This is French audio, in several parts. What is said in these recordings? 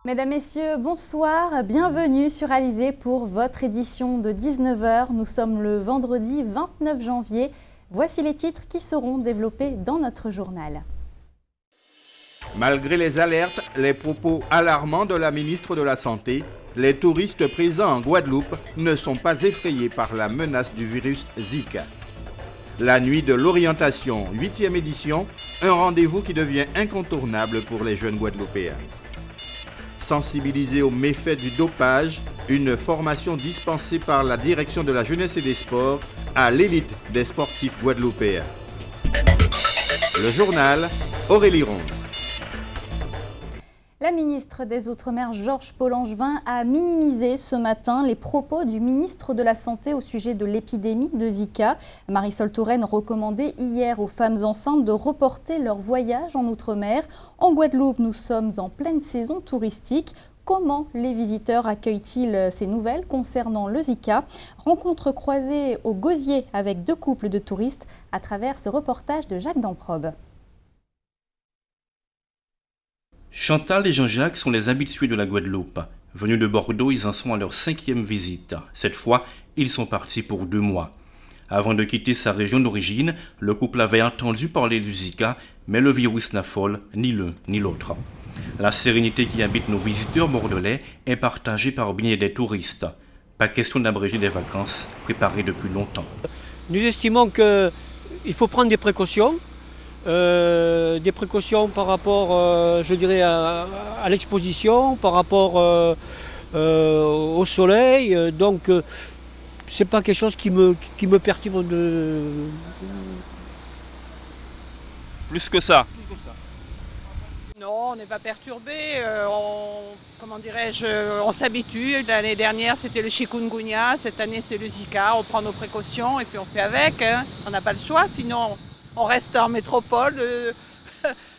Mesdames, Messieurs, bonsoir, bienvenue sur Alizé pour votre édition de 19h. Nous sommes le vendredi 29 janvier. Voici les titres qui seront développés dans notre journal. Malgré les alertes, les propos alarmants de la ministre de la Santé, les touristes présents en Guadeloupe ne sont pas effrayés par la menace du virus Zika. La nuit de l'orientation, 8e édition, un rendez-vous qui devient incontournable pour les jeunes Guadeloupéens. Sensibilisés aux méfaits du dopage, une formation dispensée par la direction de la jeunesse et des sports à l'élite des sportifs guadeloupéens. Le journal, Aurélie Ronze. La ministre des Outre-mer, Georges Paul-Angevin, a minimisé ce matin les propos du ministre de la Santé au sujet de l'épidémie de Zika. Marisol Touraine recommandait hier aux femmes enceintes de reporter leur voyage en Outre-mer. En Guadeloupe, nous sommes en pleine saison touristique. Comment les visiteurs accueillent-ils ces nouvelles concernant le Zika? Rencontre croisée au Gosier avec 2 couples de touristes à travers ce reportage de Jacques Damprobe. Chantal et Jean-Jacques sont les habitués de la Guadeloupe. Venus de Bordeaux, ils en sont à leur 5e visite. Cette fois, ils sont partis pour 2 mois. Avant de quitter sa région d'origine, le couple avait entendu parler du Zika, mais le virus n'affole ni l'un ni l'autre. La sérénité qui habite nos visiteurs bordelais est partagée par bien des touristes. Pas question d'abréger des vacances préparées depuis longtemps. Nous estimons qu'il faut prendre des précautions par rapport, je dirais, à l'exposition, par rapport au soleil. Donc, c'est pas quelque chose qui me perturbe de... Plus que ça. Non, on n'est pas perturbé. On s'habitue. L'année dernière, c'était le chikungunya. Cette année, c'est le Zika. On prend nos précautions et puis on fait avec. Hein. On n'a pas le choix, sinon on reste en métropole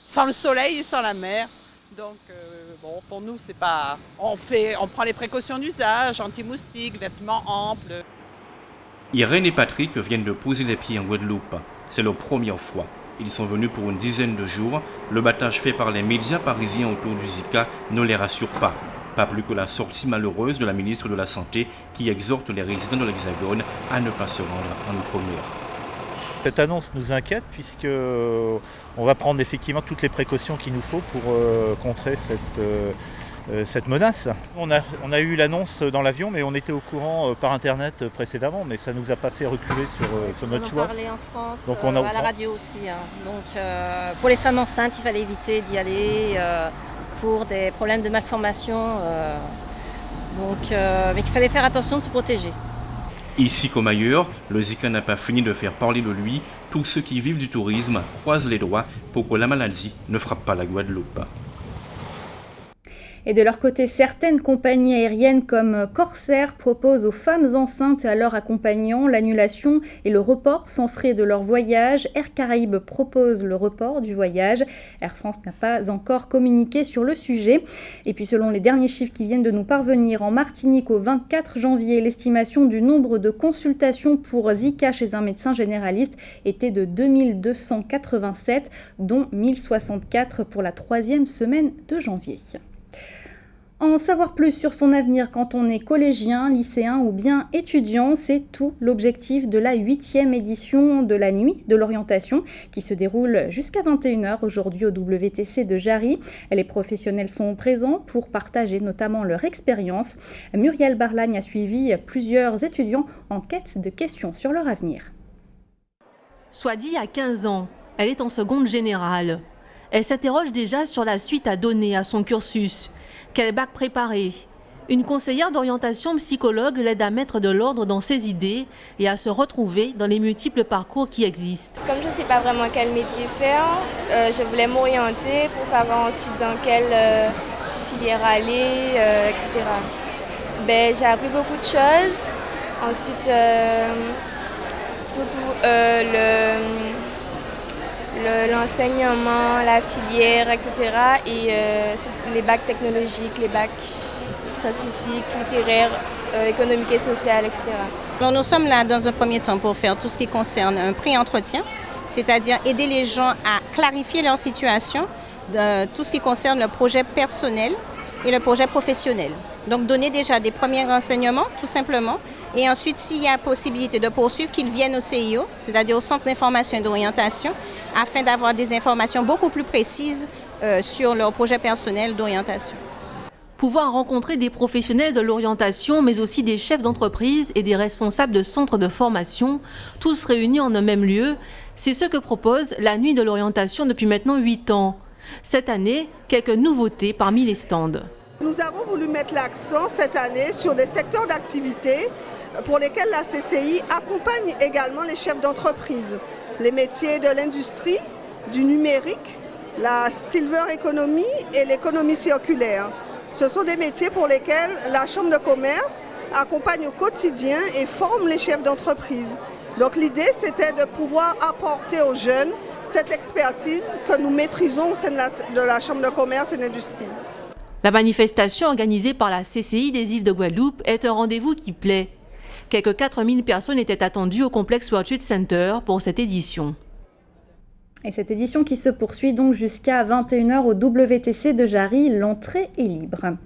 sans le soleil et sans la mer. Donc, pour nous, c'est pas. On prend les précautions d'usage, anti-moustiques, vêtements amples. Irène et Patrick viennent de poser les pieds en Guadeloupe. C'est leur première fois. Ils sont venus pour une dizaine de jours. Le battage fait par les médias parisiens autour du Zika ne les rassure pas. Pas plus que la sortie malheureuse de la ministre de la Santé qui exhorte les résidents de l'Hexagone à ne pas se rendre en Outre-mer. Cette annonce nous inquiète puisqu'on va prendre effectivement toutes les précautions qu'il nous faut pour contrer cette menace. On a eu l'annonce dans l'avion, mais on était au courant par internet précédemment, mais ça ne nous a pas fait reculer sur notre choix. On en parlait en France, donc à la radio aussi. Hein. Donc pour les femmes enceintes, il fallait éviter d'y aller pour des problèmes de malformation. Mais qu'il fallait faire attention de se protéger. Ici comme ailleurs, le Zika n'a pas fini de faire parler de lui. Tous ceux qui vivent du tourisme croisent les doigts pour que la maladie ne frappe pas la Guadeloupe. Et de leur côté, certaines compagnies aériennes comme Corsair proposent aux femmes enceintes et à leurs accompagnants l'annulation et le report sans frais de leur voyage. Air Caraïbes propose le report du voyage. Air France n'a pas encore communiqué sur le sujet. Et puis selon les derniers chiffres qui viennent de nous parvenir, en Martinique au 24 janvier, l'estimation du nombre de consultations pour Zika chez un médecin généraliste était de 2287, dont 1064 pour la 3e semaine de janvier. En savoir plus sur son avenir quand on est collégien, lycéen ou bien étudiant, c'est tout l'objectif de la 8e édition de la nuit de l'orientation qui se déroule jusqu'à 21h aujourd'hui au WTC de Jarry. Les professionnels sont présents pour partager notamment leur expérience. Muriel Barlagne a suivi plusieurs étudiants en quête de questions sur leur avenir. Swadi a 15 ans, elle est en seconde générale. Elle s'interroge déjà sur la suite à donner à son cursus. Quel bac préparer? Une conseillère d'orientation psychologue l'aide à mettre de l'ordre dans ses idées et à se retrouver dans les multiples parcours qui existent. Comme je ne sais pas vraiment quel métier faire, je voulais m'orienter pour savoir ensuite dans quelle filière aller, etc. J'ai appris beaucoup de choses. Ensuite, surtout l'enseignement, la filière, etc. Et les bacs technologiques, les bacs scientifiques, littéraires, économiques et sociales, etc. Alors, nous sommes là dans un premier temps pour faire tout ce qui concerne un pré-entretien, c'est-à-dire aider les gens à clarifier leur situation, de tout ce qui concerne leur projet personnel, et le projet professionnel. Donc donner déjà des premiers renseignements, tout simplement. Et ensuite, s'il y a possibilité de poursuivre, qu'ils viennent au CIO, c'est-à-dire au Centre d'information et d'orientation, afin d'avoir des informations beaucoup plus précises sur leur projet personnel d'orientation. Pouvoir rencontrer des professionnels de l'orientation, mais aussi des chefs d'entreprise et des responsables de centres de formation, tous réunis en un même lieu, c'est ce que propose la Nuit de l'orientation depuis maintenant 8 ans. Cette année, quelques nouveautés parmi les stands. Nous avons voulu mettre l'accent cette année sur des secteurs d'activité pour lesquels la CCI accompagne également les chefs d'entreprise. Les métiers de l'industrie, du numérique, la silver economy et l'économie circulaire. Ce sont des métiers pour lesquels la Chambre de commerce accompagne au quotidien et forme les chefs d'entreprise. Donc l'idée, c'était de pouvoir apporter aux jeunes cette expertise que nous maîtrisons au sein de la Chambre de commerce et d'industrie. La manifestation organisée par la CCI des îles de Guadeloupe est un rendez-vous qui plaît. Quelques 4000 personnes étaient attendues au complexe World Trade Center pour cette édition. Et cette édition qui se poursuit donc jusqu'à 21h au WTC de Jarry, l'entrée est libre.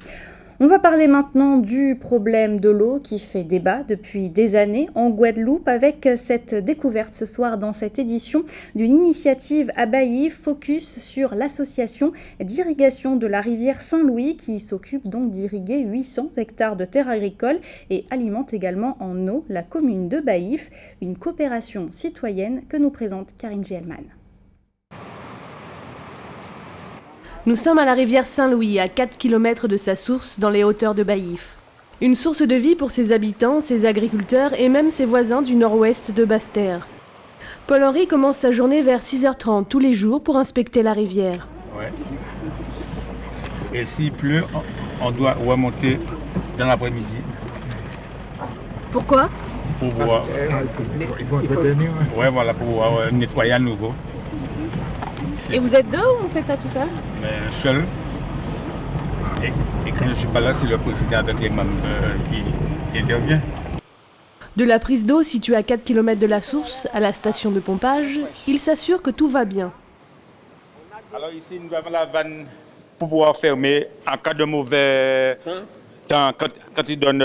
On va parler maintenant du problème de l'eau qui fait débat depuis des années en Guadeloupe avec cette découverte ce soir dans cette édition d'une initiative à Baillif focus sur l'association d'irrigation de la rivière Saint-Louis qui s'occupe donc d'irriguer 800 hectares de terres agricoles et alimente également en eau la commune de Baillif, une coopération citoyenne que nous présente Karine Gielman. Nous sommes à la rivière Saint-Louis, à 4 km de sa source, dans les hauteurs de Baillif. Une source de vie pour ses habitants, ses agriculteurs et même ses voisins du nord-ouest de Basse-Terre. Paul-Henri commence sa journée vers 6h30 tous les jours pour inspecter la rivière. Ouais. Et s'il pleut, on doit remonter dans l'après-midi. Pourquoi ? Pour pouvoir... Il faut entretenir. Ouais, voilà, pour pouvoir nettoyer à nouveau. Et vous êtes deux ou vous faites ça tout seul ? Seul. Et quand je ne suis pas là, c'est le président avec les membres qui intervient. De la prise d'eau située à 4 km de la source à la station de pompage, il s'assure que tout va bien. Alors ici, nous avons la vanne pour pouvoir fermer en cas de mauvais temps. Quand il donne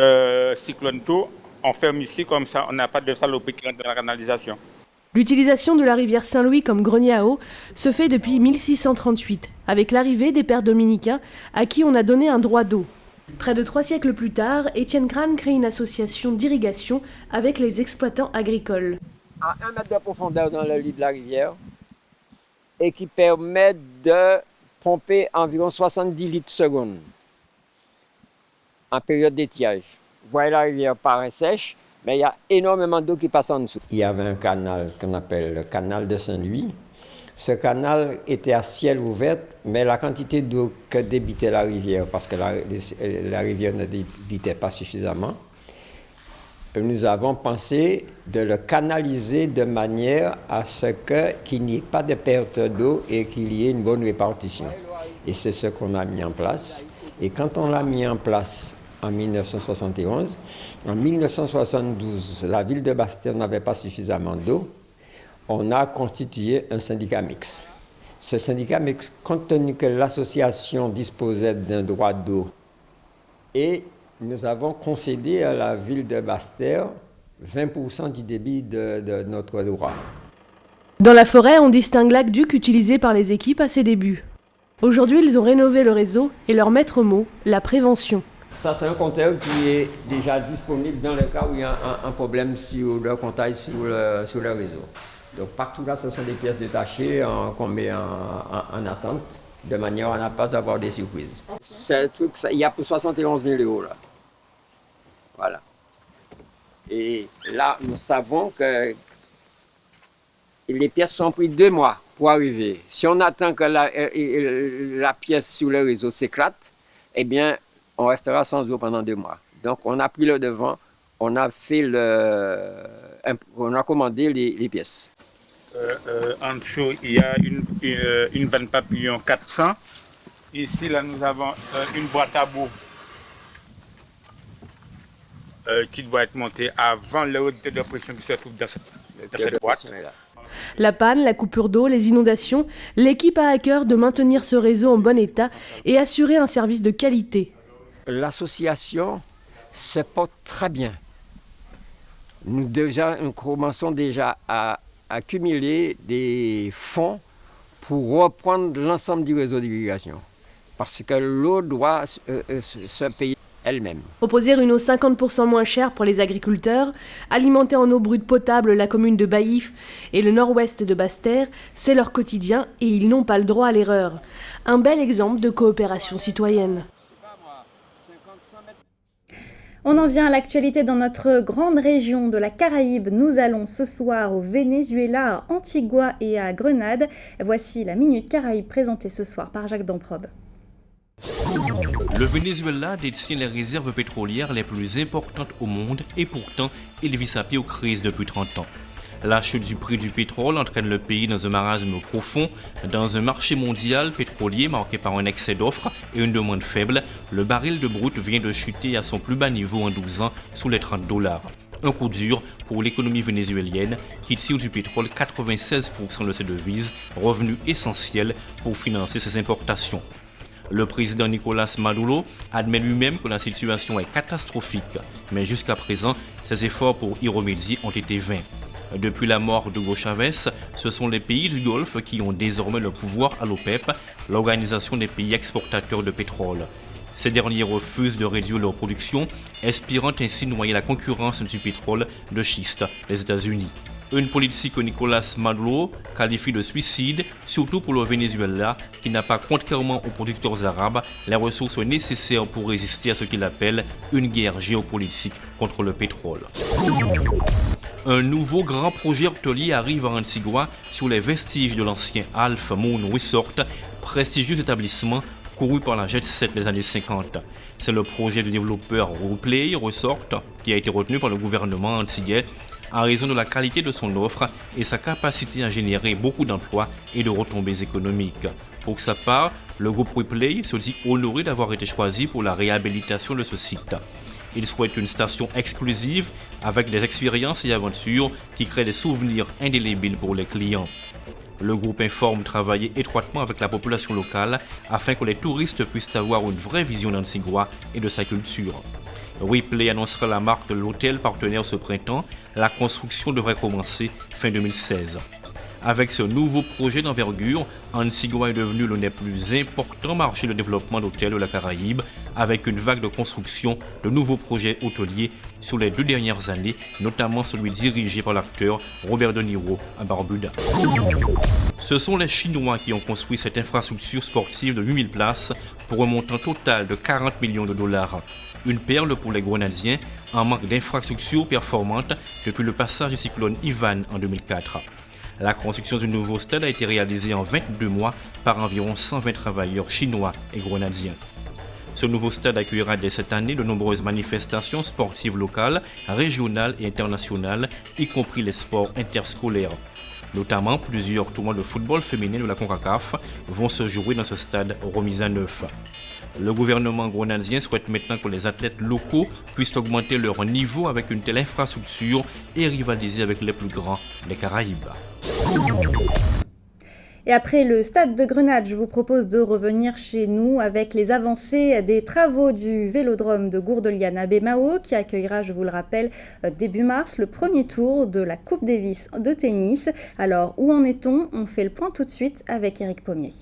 cyclone tout, on ferme ici, comme ça on n'a pas de saloperie qui rentre dans la canalisation. L'utilisation de la rivière Saint-Louis comme grenier à eau se fait depuis 1638, avec l'arrivée des pères dominicains à qui on a donné un droit d'eau. Près de 3 siècles plus tard, Étienne Crane crée une association d'irrigation avec les exploitants agricoles. À 1 mètre de profondeur dans le lit de la rivière et qui permet de pomper environ 70 litres seconde en période d'étiage. Vous voyez, la rivière paraît sèche, mais il y a énormément d'eau qui passe en dessous. Il y avait un canal qu'on appelle le canal de Saint-Louis. Ce canal était à ciel ouvert, mais la quantité d'eau que débitait la rivière, parce que la rivière ne débitait pas suffisamment, nous avons pensé de le canaliser de manière à ce qu'il n'y ait pas de perte d'eau et qu'il y ait une bonne répartition. Et c'est ce qu'on a mis en place. Et quand on l'a mis en place en 1971, en 1972, la ville de Basse-Terre n'avait pas suffisamment d'eau. On a constitué un syndicat mixte. Ce syndicat mixte, compte tenu que l'association disposait d'un droit d'eau, et nous avons concédé à la ville de Basse-Terre 20% du débit de notre droit. Dans la forêt, on distingue l'aqueduc utilisé par les équipes à ses débuts. Aujourd'hui, ils ont rénové le réseau et leur maître mot, la prévention. Ça, c'est un compteur qui est déjà disponible dans le cas où il y a un problème sur le comptage sur le réseau. Donc partout là, ce sont des pièces détachées qu'on met en attente, de manière à ne pas avoir des surprises. C'est un truc, il y a pour 71 000 € là. Voilà. Et là, nous savons que les pièces sont prises 2 mois pour arriver. Si on attend que la pièce sur le réseau s'éclate, eh bien, on restera sans eau pendant 2 mois. Donc, on a pris le devant, on a commandé les pièces. En dessous, il y a une vanne papillon 400. Ici, là, nous avons une boîte à bout qui doit être montée avant le haut de pression qui se trouve dans cette boîte. La panne, la coupure d'eau, les inondations, l'équipe a à cœur de maintenir ce réseau en bon état et assurer un service de qualité. L'association se porte très bien. Nous commençons déjà à accumuler des fonds pour reprendre l'ensemble du réseau d'irrigation. Parce que l'eau doit se payer elle-même. Proposer une eau 50% moins chère pour les agriculteurs, alimenter en eau brute potable la commune de Baïf et le nord-ouest de Basse-Terre, c'est leur quotidien et ils n'ont pas le droit à l'erreur. Un bel exemple de coopération citoyenne. On en vient à l'actualité dans notre grande région de la Caraïbe. Nous allons ce soir au Venezuela, à Antigua et à Grenade. Voici la Minute Caraïbe présentée ce soir par Jacques Damprobe. Le Venezuela détient les réserves pétrolières les plus importantes au monde et pourtant il vit sa pire crise depuis 30 ans. La chute du prix du pétrole entraîne le pays dans un marasme profond. Dans un marché mondial pétrolier marqué par un excès d'offres et une demande faible, le baril de brut vient de chuter à son plus bas niveau en 12 ans, sous les $30. Un coup dur pour l'économie vénézuélienne qui tire du pétrole 96% de ses devises, revenu essentiel pour financer ses importations. Le président Nicolás Maduro admet lui-même que la situation est catastrophique, mais jusqu'à présent, ses efforts pour y remédier ont été vains. Depuis la mort d'Hugo Chavez, ce sont les pays du Golfe qui ont désormais le pouvoir à l'OPEP, l'organisation des pays exportateurs de pétrole. Ces derniers refusent de réduire leur production, espérant ainsi noyer la concurrence du pétrole de schiste des États-Unis. Une politique que Nicolás Maduro qualifie de suicide, surtout pour le Venezuela, qui n'a pas, contrairement aux producteurs arabes, les ressources nécessaires pour résister à ce qu'il appelle une guerre géopolitique contre le pétrole. Un nouveau grand projet hôtelier arrive à Antigua sur les vestiges de l'ancien Half Moon Resort, prestigieux établissement couru par la Jet Set des années 50. C'est le projet du développeur WePlay Resort qui a été retenu par le gouvernement antillais en raison de la qualité de son offre et sa capacité à générer beaucoup d'emplois et de retombées économiques. Pour sa part, le groupe WePlay se dit honoré d'avoir été choisi pour la réhabilitation de ce site. Il souhaite une station exclusive avec des expériences et aventures qui créent des souvenirs indélébiles pour les clients. Le groupe informe travailler étroitement avec la population locale afin que les touristes puissent avoir une vraie vision d'Antigua et de sa culture. WePlay annoncera la marque de l'hôtel partenaire ce printemps. La construction devrait commencer fin 2016. Avec ce nouveau projet d'envergure, Antigua est devenu l'un des plus importants marchés de développement d'hôtels de la Caraïbe, avec une vague de construction de nouveaux projets hôteliers sur les 2 dernières années, notamment celui dirigé par l'acteur Robert De Niro à Barbuda. Ce sont les Chinois qui ont construit cette infrastructure sportive de 8000 places pour un montant total de $40 millions. Une perle pour les Grenadiens en manque d'infrastructures performantes depuis le passage du cyclone Ivan en 2004. La construction du nouveau stade a été réalisée en 22 mois par environ 120 travailleurs chinois et grenadiens. Ce nouveau stade accueillera dès cette année de nombreuses manifestations sportives locales, régionales et internationales, y compris les sports interscolaires. Notamment, plusieurs tournois de football féminin de la CONCACAF vont se jouer dans ce stade remis à neuf. Le gouvernement grenadien souhaite maintenant que les athlètes locaux puissent augmenter leur niveau avec une telle infrastructure et rivaliser avec les plus grands des Caraïbes. Et après le stade de Grenade, je vous propose de revenir chez nous avec les avancées des travaux du vélodrome de Gourdeliane-Abemao qui accueillera, je vous le rappelle, début mars, le premier tour de la Coupe Davis de tennis. Alors, où en est-on ? On fait le point tout de suite avec Éric Pommier.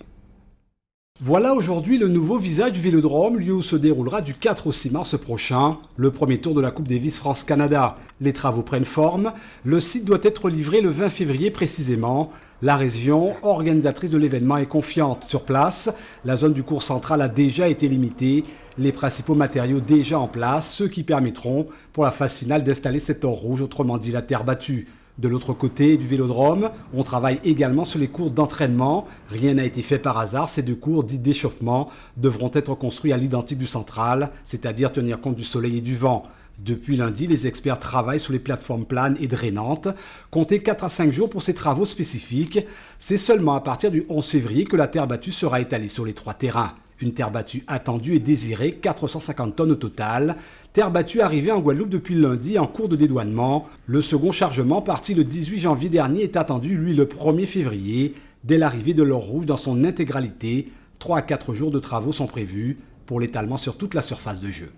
Voilà aujourd'hui le nouveau visage du Vélodrome, lieu où se déroulera du 4 au 6 mars prochain le premier tour de la Coupe Davis France-Canada. Les travaux prennent forme, le site doit être livré le 20 février précisément. La région, organisatrice de l'événement, est confiante. Sur place, la zone du cours central a déjà été limitée, les principaux matériaux déjà en place, ceux qui permettront pour la phase finale d'installer cet or rouge, autrement dit la terre battue. De l'autre côté du vélodrome, on travaille également sur les cours d'entraînement. Rien n'a été fait par hasard, ces 2 cours dits d'échauffement devront être construits à l'identique du central, c'est-à-dire tenir compte du soleil et du vent. Depuis lundi, les experts travaillent sur les plateformes planes et drainantes. Comptez 4 à 5 jours pour ces travaux spécifiques. C'est seulement à partir du 11 février que la terre battue sera étalée sur les 3 terrains. Une terre battue attendue et désirée, 450 tonnes au total. Terre battue arrivée en Guadeloupe depuis lundi en cours de dédouanement. Le second chargement, parti le 18 janvier dernier, est attendu, lui, le 1er février, dès l'arrivée de l'or rouge dans son intégralité. 3 à 4 jours de travaux sont prévus pour l'étalement sur toute la surface de jeu.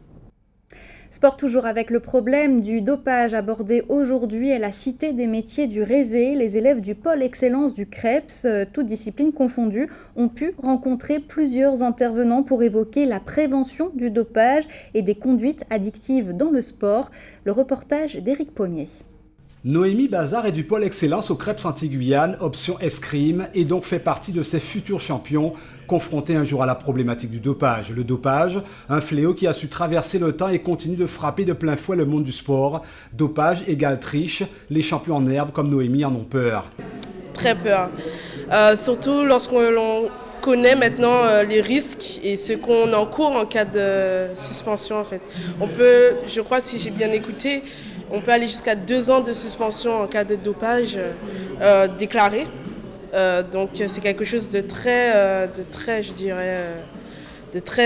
Sport toujours avec le problème du dopage abordé aujourd'hui à la Cité des métiers du Rézé. Les élèves du pôle excellence du CREPS, toutes disciplines confondues, ont pu rencontrer plusieurs intervenants pour évoquer la prévention du dopage et des conduites addictives dans le sport. Le reportage d'Éric Pommier. Noémie Bazar est du pôle excellence au CREPS Antilles-Guyane, option escrime, et donc fait partie de ces futurs champions confrontés un jour à la problématique du dopage. Le dopage, un fléau qui a su traverser le temps et continue de frapper de plein fouet le monde du sport. Dopage égale triche, les champions en herbe comme Noémie en ont peur. Très peur, surtout lorsqu'on connaît maintenant les risques et ce qu'on encourt en cas de suspension en fait. On peut, je crois si j'ai bien écouté, on peut aller jusqu'à 2 ans de suspension en cas de dopage déclaré. Donc c'est quelque chose de très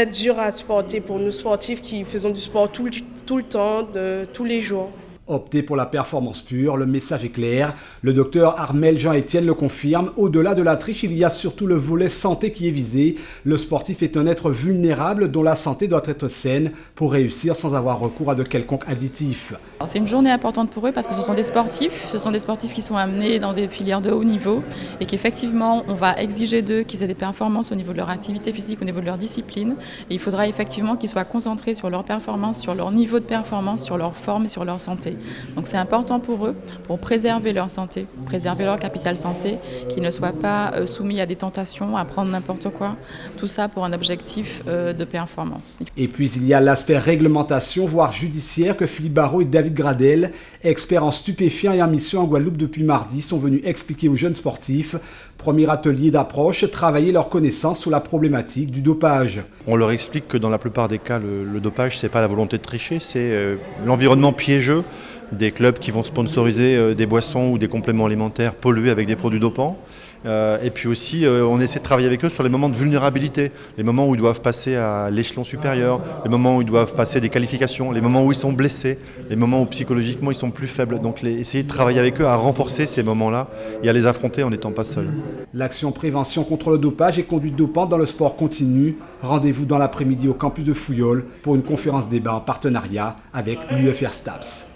dur à supporter pour nous sportifs qui faisons du sport tout le temps, tous les jours. Opter pour la performance pure, le message est clair. Le docteur Armel Jean-Étienne le confirme. Au-delà de la triche, il y a surtout le volet santé qui est visé. Le sportif est un être vulnérable dont la santé doit être saine pour réussir sans avoir recours à de quelconques additifs. C'est une journée importante pour eux parce que ce sont des sportifs qui sont amenés dans des filières de haut niveau et qu'effectivement on va exiger d'eux qu'ils aient des performances au niveau de leur activité physique, au niveau de leur discipline. Et il faudra effectivement qu'ils soient concentrés sur leur performance, sur leur niveau de performance, sur leur forme et sur leur santé. Donc c'est important pour eux, pour préserver leur santé, préserver leur capital santé, qu'ils ne soient pas soumis à des tentations, à prendre n'importe quoi. Tout ça pour un objectif de performance. Et puis il y a l'aspect réglementation, voire judiciaire, que Philippe Barrault et David Gradel, experts en stupéfiants et en mission en Guadeloupe depuis mardi, sont venus expliquer aux jeunes sportifs. Premier atelier d'approche, travailler leur connaissance sur la problématique du dopage. On leur explique que dans la plupart des cas, le dopage, c'est pas la volonté de tricher, c'est l'environnement piégeux des clubs qui vont sponsoriser des boissons ou des compléments alimentaires pollués avec des produits dopants. Et puis aussi, on essaie de travailler avec eux sur les moments de vulnérabilité, les moments où ils doivent passer à l'échelon supérieur, les moments où ils doivent passer des qualifications, les moments où ils sont blessés, les moments où psychologiquement ils sont plus faibles. Donc essayer de travailler avec eux à renforcer ces moments-là et à les affronter en n'étant pas seuls. L'action prévention contre le dopage et conduite dopante dans le sport continue. Rendez-vous dans l'après-midi au campus de Fouillol pour une conférence débat en partenariat avec l'UFR STAPS.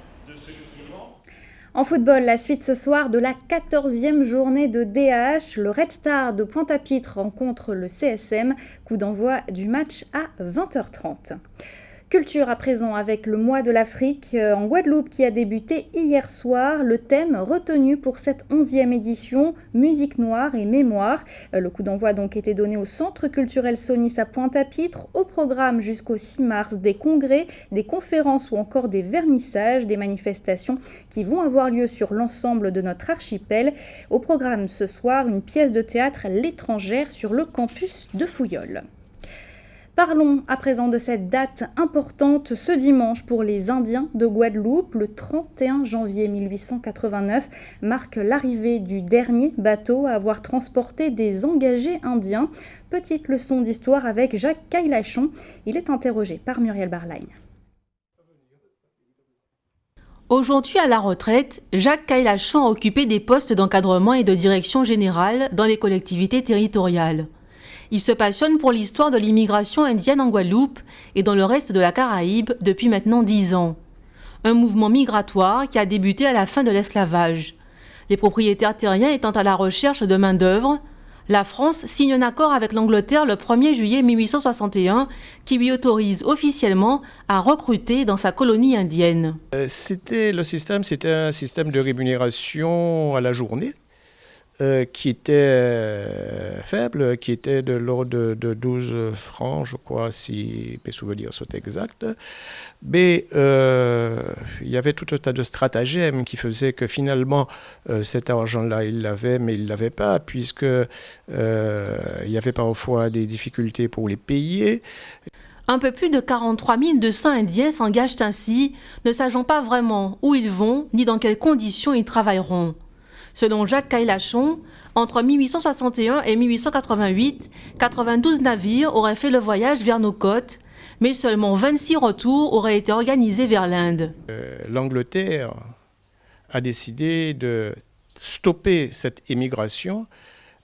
En football, la suite ce soir de la 14e journée de DH. Le Red Star de Pointe-à-Pitre rencontre le CSM. Coup d'envoi du match à 20h30. Culture à présent avec le mois de l'Afrique en Guadeloupe qui a débuté hier soir. Le thème retenu pour cette 11e édition, musique noire et mémoire. Le coup d'envoi a donc été donné au Centre culturel Sonis à Pointe-à-Pitre. Au programme jusqu'au 6 mars, des congrès, des conférences ou encore des vernissages, des manifestations qui vont avoir lieu sur l'ensemble de notre archipel. Au programme ce soir, une pièce de théâtre L'étrangère sur le campus de Fouillol. Parlons à présent de cette date importante ce dimanche pour les Indiens de Guadeloupe. Le 31 janvier 1889 marque l'arrivée du dernier bateau à avoir transporté des engagés indiens. Petite leçon d'histoire avec Jacques Cailachon. Il est interrogé par Muriel Barlagne. Aujourd'hui à la retraite, Jacques Cailachon a occupé des postes d'encadrement et de direction générale dans les collectivités territoriales. Il se passionne pour l'histoire de l'immigration indienne en Guadeloupe et dans le reste de la Caraïbe depuis maintenant 10 ans. Un mouvement migratoire qui a débuté à la fin de l'esclavage. Les propriétaires terriens étant à la recherche de main-d'œuvre, la France signe un accord avec l'Angleterre le 1er juillet 1861 qui lui autorise officiellement à recruter dans sa colonie indienne. C'était un système de rémunération à la journée. Qui était faible, qui était de l'ordre de 12 francs, je crois, si mes souvenirs sont exacts. Mais il y avait tout un tas de stratagèmes qui faisaient que finalement, cet argent-là, il l'avait, mais il ne l'avait pas, puisque il y avait parfois des difficultés pour les payer. Un peu plus de 43 200 Indiens s'engagent ainsi, ne sachant pas vraiment où ils vont, ni dans quelles conditions ils travailleront. Selon Jacques Cailachon, Entre 1861 et 1888, 92 navires auraient fait le voyage vers nos côtes, mais seulement 26 retours auraient été organisés vers l'Inde. L'Angleterre a décidé de stopper cette émigration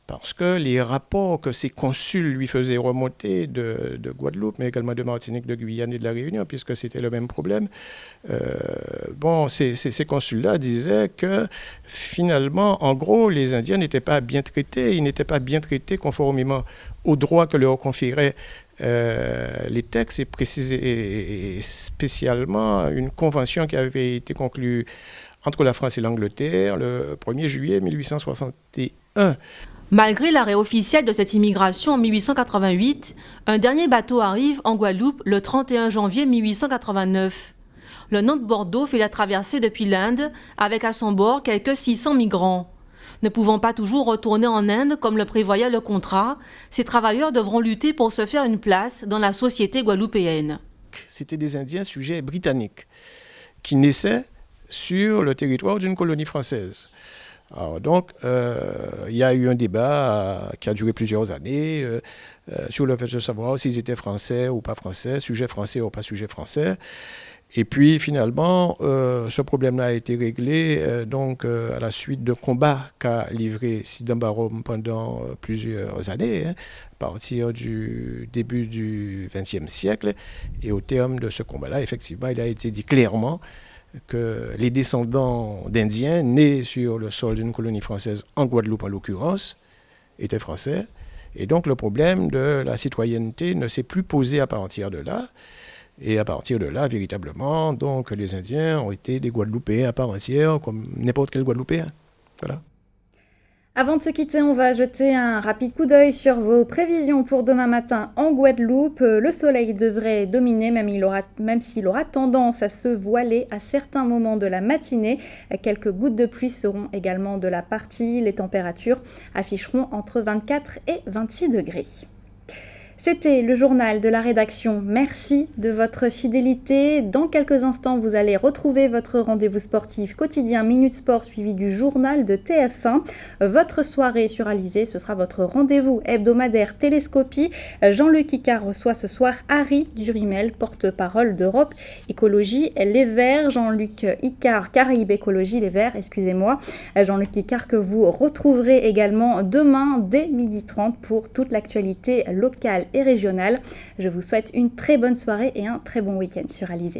parce que les rapports que ces consuls lui faisaient remonter de Guadeloupe, mais également de Martinique, de Guyane et de La Réunion, puisque c'était le même problème, ces consuls-là disaient que finalement, en gros, les Indiens n'étaient pas bien traités, ils n'étaient pas bien traités conformément aux droits que leur conféraient les textes et spécialement une convention qui avait été conclue entre la France et l'Angleterre le 1er juillet 1861. Malgré l'arrêt officiel de cette immigration en 1888, un dernier bateau arrive en Guadeloupe le 31 janvier 1889. Le Nantes-Bordeaux fait la traversée depuis l'Inde avec à son bord quelques 600 migrants. Ne pouvant pas toujours retourner en Inde comme le prévoyait le contrat, ces travailleurs devront lutter pour se faire une place dans la société guadeloupéenne. C'était des Indiens sujets britanniques qui naissaient sur le territoire d'une colonie française. Alors donc, il y a eu un débat qui a duré plusieurs années sur le fait de savoir s'ils étaient français ou pas français, sujet français ou pas sujet français. Et puis finalement, ce problème-là a été réglé à la suite de combats qu'a livré Sidambarom pendant plusieurs années, à partir du début du XXe siècle. Et au terme de ce combat-là, effectivement, il a été dit clairement que les descendants d'Indiens nés sur le sol d'une colonie française, en Guadeloupe en l'occurrence, étaient français. Et donc le problème de la citoyenneté ne s'est plus posé à partir de là. Et à partir de là, véritablement, donc les Indiens ont été des Guadeloupéens à part entière, comme n'importe quel Guadeloupéen. Voilà. Avant de se quitter, on va jeter un rapide coup d'œil sur vos prévisions pour demain matin en Guadeloupe. Le soleil devrait dominer, même s'il aura tendance à se voiler à certains moments de la matinée. Quelques gouttes de pluie seront également de la partie. Les températures afficheront entre 24 et 26 degrés. C'était le journal de la rédaction. Merci de votre fidélité. Dans quelques instants, vous allez retrouver votre rendez-vous sportif quotidien Minute Sport suivi du journal de TF1. Votre soirée sur Alizé, ce sera votre rendez-vous hebdomadaire Télescopie. Jean-Luc Icard reçoit ce soir Harry Durimel, porte-parole d'Europe Écologie Les Verts. Jean-Luc Icard, Caraïbes Écologie Les Verts, excusez-moi. Jean-Luc Icard que vous retrouverez également demain dès 12h30 pour toute l'actualité locale et régionale. Je vous souhaite une très bonne soirée et un très bon week-end sur Alizé.